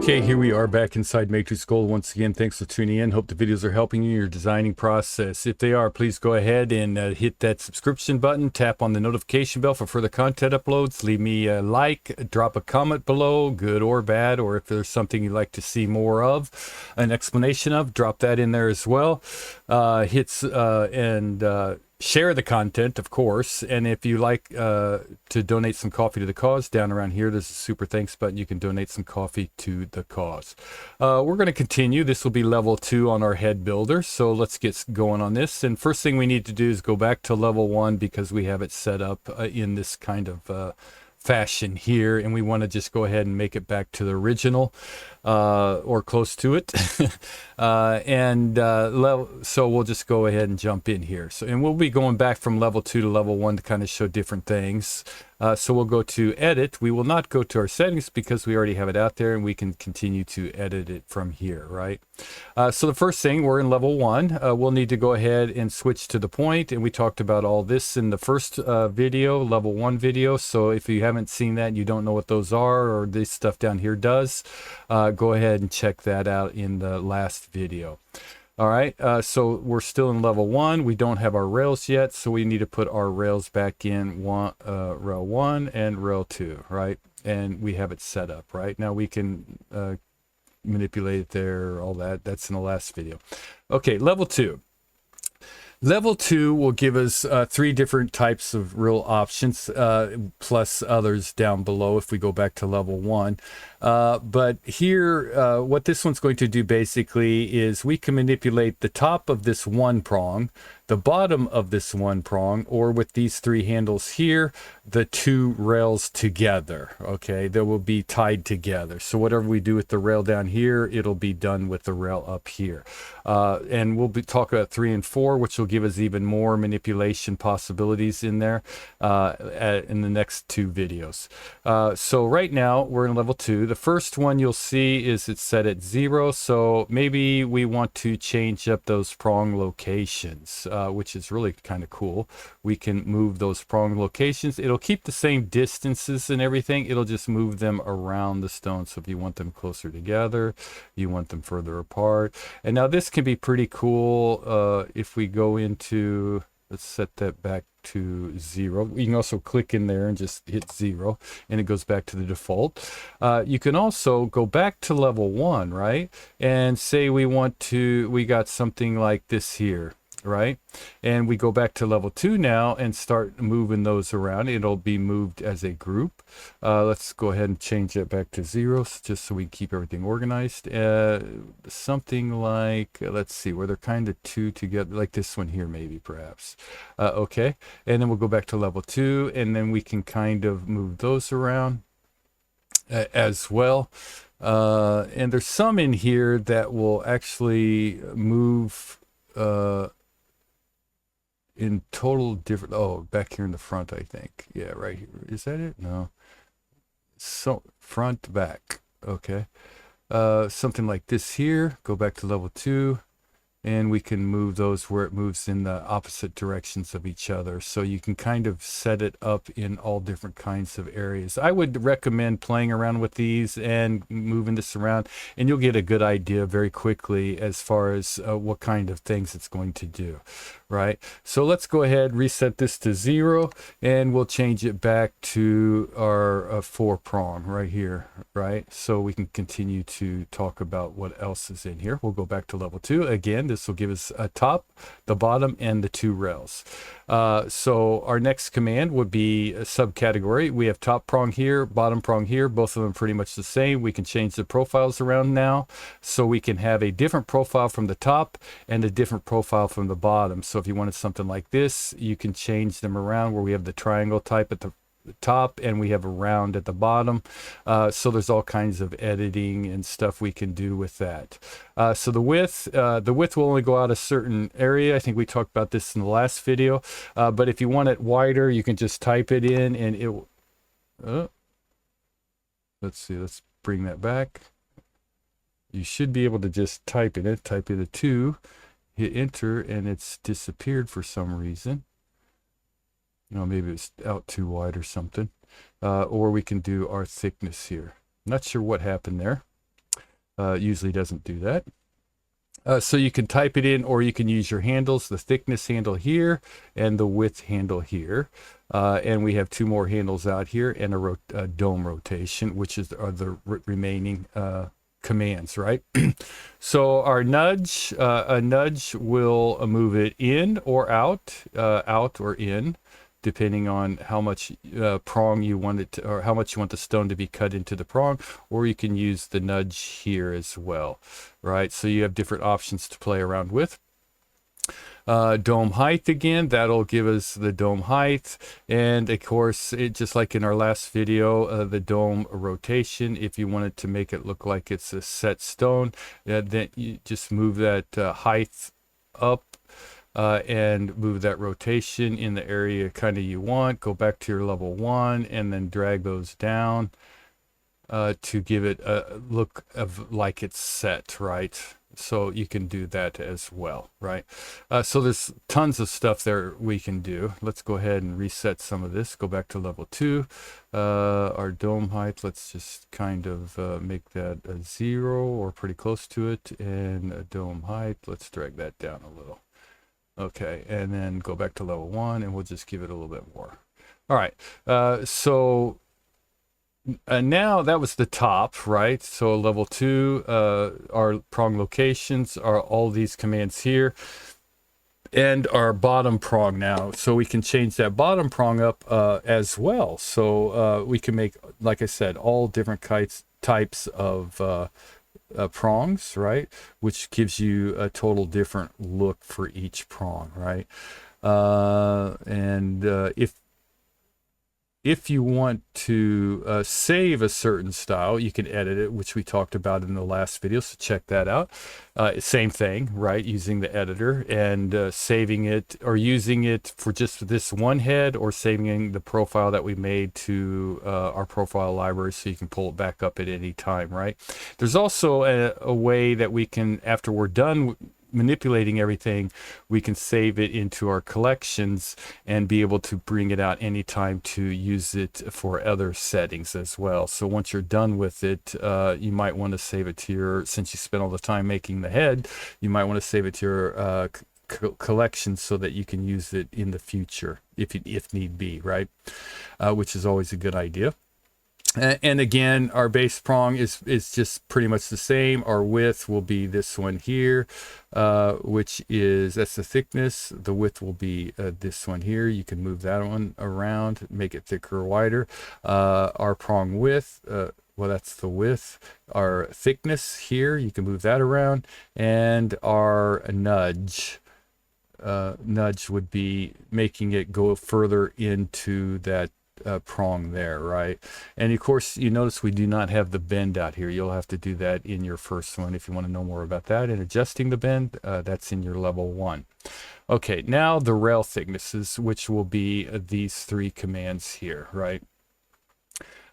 Okay, here we are back inside MatrixGold once again. Thanks for tuning in. Hope the videos are helping you in your designing process. If they are, please go ahead and hit that subscription button, tap on the notification bell for further content uploads, leave me a like, drop a comment below, good or bad, or if there's something you'd like to see more of, an explanation of, drop that in there as well. Share the content, of course, and if you like to donate some coffee to the cause, down around here there's a super thanks button. You can donate some coffee to the cause. We're going to continue. This will be level 2 on our head builder, so let's get going on this. And first thing we need to do is go back to level 1 because we have it set up in this kind of fashion here, and we want to just go ahead and make it back to the original or close to it. So we'll just go ahead and jump in here. And we'll be going back from level 2 to level 1 to kind of show different things. So we'll go to edit. We will not go to our settings because we already have it out there, and we can continue to edit it from here, right? So the first thing, we're in level 1. We'll need to go ahead and switch to the point, and we talked about all this in the first video, level 1 video. So if you haven't seen that and you don't know what those are, or this stuff down here does, go ahead and check that out in the last video. All right, so we're still in level 1. We don't have our rails yet, so we need to put our rails back in rail 1 and rail 2, right? And we have it set up, right? Now we can manipulate it there, all that. That's in the last video. Okay, level 2. Level 2 will give us 3 different types of real options, plus others down below if we go back to level 1. But here, what this one's going to do basically is we can manipulate the top of this one prong, the bottom of this one prong, or with these 3 handles here, the 2 rails together. Okay, they will be tied together. So whatever we do with the rail down here, it'll be done with the rail up here. And we'll be talking about 3 and 4, which will give us even more manipulation possibilities in there in the next 2 videos. So right now we're in level 2. The first one you'll see is it's set at 0. So maybe we want to change up those prong locations, which is really kind of cool. We can move those prong locations. It'll keep the same distances and everything. It'll just move them around the stone. So if you want them closer together, you want them further apart. And now this can be pretty cool if we go into, let's set that back to 0. You can also click in there and just hit 0, and it goes back to the default. You can also go back to level 1, right? And say we got something like this here, right? And we go back to level 2 now and start moving those around. It'll be moved as a group. Let's go ahead and change it back to 0 just so we keep everything organized. Something like, let's see, where they're kind of 2 together, like this one here maybe, perhaps. Okay, and then we'll go back to level 2, and then we can kind of move those around as well. And there's some in here that will actually move in total different, oh, back here in the front, I think. Yeah, right here. Is that it? No. So front, back. Okay. Something like this here. Go back to level 2. And we can move those where it moves in the opposite directions of each other. So you can kind of set it up in all different kinds of areas. I would recommend playing around with these and moving this around, and you'll get a good idea very quickly as far as what kind of things it's going to do, right? So let's go ahead, reset this to 0, and we'll change it back to our 4 prong right here, right? So we can continue to talk about what else is in here. We'll go back to level 2 again. This will give us a top, the bottom, and the 2 rails. So our next command would be a subcategory. We have top prong here, bottom prong here, both of them pretty much the same. We can change the profiles around now, so we can have a different profile from the top and a different profile from the bottom. So if you wanted something like this, you can change them around where we have the triangle type at the top and we have a round at the bottom. So there's all kinds of editing and stuff we can do with that. So the width will only go out a certain area. I think we talked about this in the last video, but if you want it wider, you can just type it in and it will, let's see, let's bring that back. You should be able to just type in it, type in a 2, hit enter, and it's disappeared for some reason. You know, maybe it's out too wide or something. Or we can do our thickness here. Not sure what happened there. Usually doesn't do that. So you can type it in, or you can use your handles, the thickness handle here and the width handle here. And we have two more handles out here and a dome rotation, which are the remaining commands, right? So our nudge, a nudge will move it in or out or in, depending on how much prong you want it to, or how much you want the stone to be cut into the prong, or you can use the nudge here as well, right? So you have different options to play around with. Dome height again, that'll give us the dome height, and of course, just like in our last video, the dome rotation. If you wanted to make it look like it's a set stone, then you just move that height up and move that rotation in the area kind of you want. Go back to your level 1 and then drag those down to give it a look of like it's set, right? So you can do that as well, right? So there's tons of stuff there we can do. Let's go ahead and reset some of this. Go back to level 2. Our dome height, let's just kind of make that a 0 or pretty close to it. And a dome height, let's drag that down a little. Okay, and then go back to level 1 and we'll just give it a little bit more. All right, so now that was the top, right? So level 2, our prong locations are all these commands here, and our bottom prong now. So we can change that bottom prong up as well. So we can make, like I said, all different types of prongs, right? Which gives you a total different look for each prong, right? And if you want to save a certain style, you can edit it, which we talked about in the last video, so check that out. Same thing, right? Using the editor and saving it, or using it for just this one head, or saving the profile that we made to our profile library so you can pull it back up at any time, right? There's also a way that we can, after we're done manipulating everything, we can save it into our collections and be able to bring it out anytime to use it for other settings as well. So once you're done with it, you might want to save it to your, since you spent all the time making the head, you might want to save it to your collection so that you can use it in the future if need be, right? Which is always a good idea. And again, our base prong is just pretty much the same. Our width will be this one here, which is, that's the thickness. The width will be this one here. You can move that one around, make it thicker or wider. Our prong width, well, that's the width. Our thickness here, you can move that around. And our nudge would be making it go further into that prong there, right? And of course, you notice we do not have the bend out here. You'll have to do that in your first one if you want to know more about that. And adjusting the bend, that's in your level 1. Okay, now the rail thicknesses, which will be these 3 commands here, right?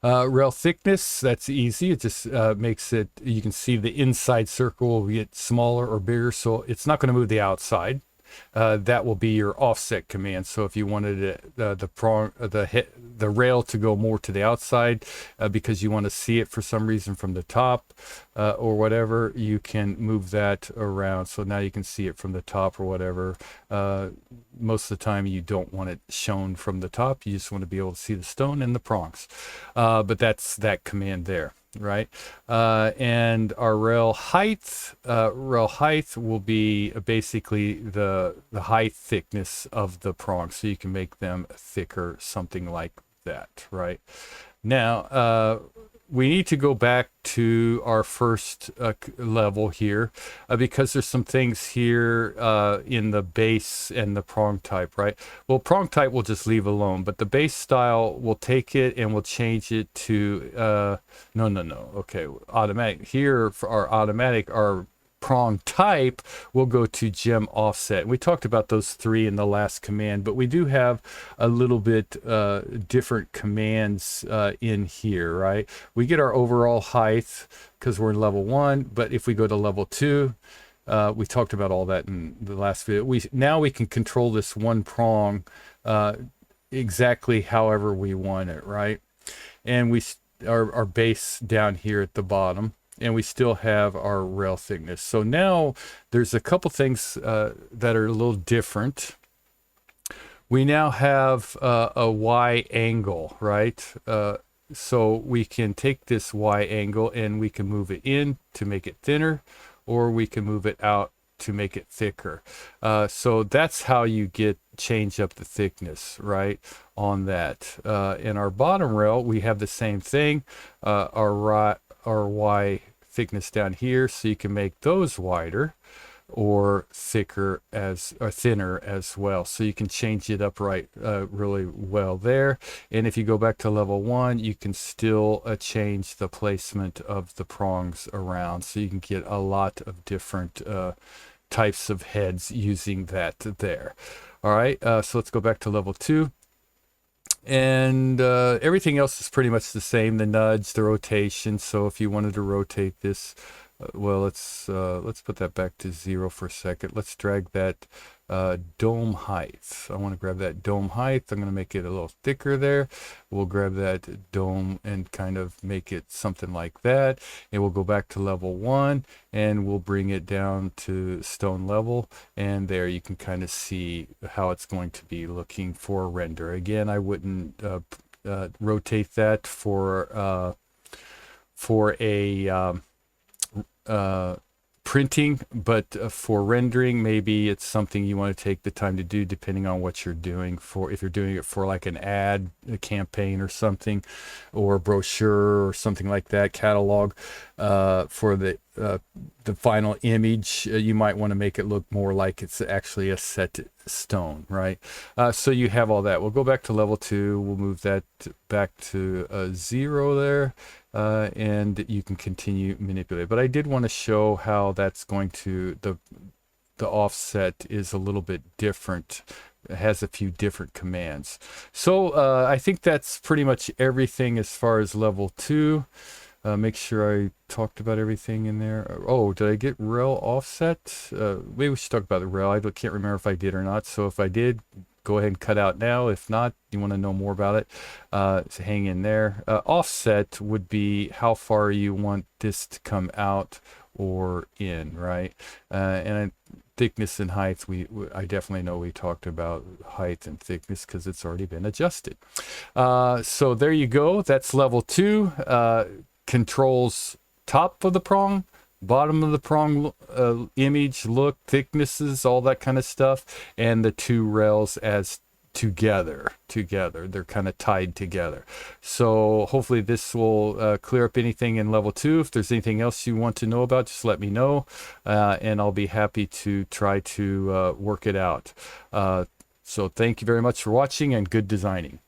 Rail thickness, that's easy. It just makes it, you can see the inside circle will get smaller or bigger, so it's not going to move the outside. That will be your offset command. So if you wanted it, the rail to go more to the outside because you want to see it for some reason from the top or whatever, you can move that around. So now you can see it from the top or whatever. Most of the time you don't want it shown from the top. You just want to be able to see the stone and the prongs. But that's that command there. Right, and our rail height will be basically the height thickness of the prongs, so you can make them thicker, something like that. Right now, we need to go back to our first level here because there's some things here in the base and the prong type, right? Well, prong type we'll just leave alone, but the base style, we'll take it and we'll change it to, okay, automatic. Here for our automatic, our prong type will go to gem offset. We talked about those 3 in the last command, but we do have a little bit different commands in here, right? We get our overall height because we're in level 1, but if we go to level 2, we talked about all that in the last video. Now we can control this one prong exactly however we want it, right? And our base down here at the bottom. and we still have our rail thickness. So now there's a couple things that are a little different. We now have a Y angle, right? So we can take this Y angle and we can move it in to make it thinner, or we can move it out to make it thicker. So that's how you change up the thickness, right, on that. In our bottom rail, we have the same thing, our Y thickness down here, so you can make those wider or thicker or thinner as well. So you can change it up really well there. And if you go back to level 1, you can still change the placement of the prongs around. So you can get a lot of different types of heads using that there. All right, so let's go back to level 2. And everything else is pretty much the same, the nudge, the rotation. So if you wanted to rotate this, well, let's put that back to 0 for a second. Let's drag that dome height. I want to grab that dome height. I'm going to make it a little thicker there. We'll grab that dome and kind of make it something like that. And we'll go back to level 1 and we'll bring it down to stone level. And there you can kind of see how it's going to be looking for a render. Again, I wouldn't rotate that for a printing, but for rendering, maybe it's something you want to take the time to do depending on what you're doing. If you're doing it for like an ad, a campaign or something, or a brochure or something like that, catalog, for the final image, you might want to make it look more like it's actually a set stone, right? So you have all that. We'll go back to level 2. We'll move that back to 0 there. And you can continue manipulate. But I did want to show how that's going to, the offset is a little bit different. It has a few different commands. So I think that's pretty much everything as far as level 2. Make sure I talked about everything in there. Oh, did I get rail offset? Maybe we should talk about the rail. I can't remember if I did or not. So if I did, go ahead and cut out now. If not, you want to know more about it, so hang in there. Offset would be how far you want this to come out or in, right? And thickness and height, I definitely know we talked about height and thickness because it's already been adjusted. So there you go. That's level 2. Controls top of the prong, bottom of the prong, image, look, thicknesses, all that kind of stuff, and the 2 rails as together. They're kind of tied together. So hopefully this will clear up anything in level 2. If there's anything else you want to know about, just let me know, and I'll be happy to try to work it out. So thank you very much for watching, and good designing.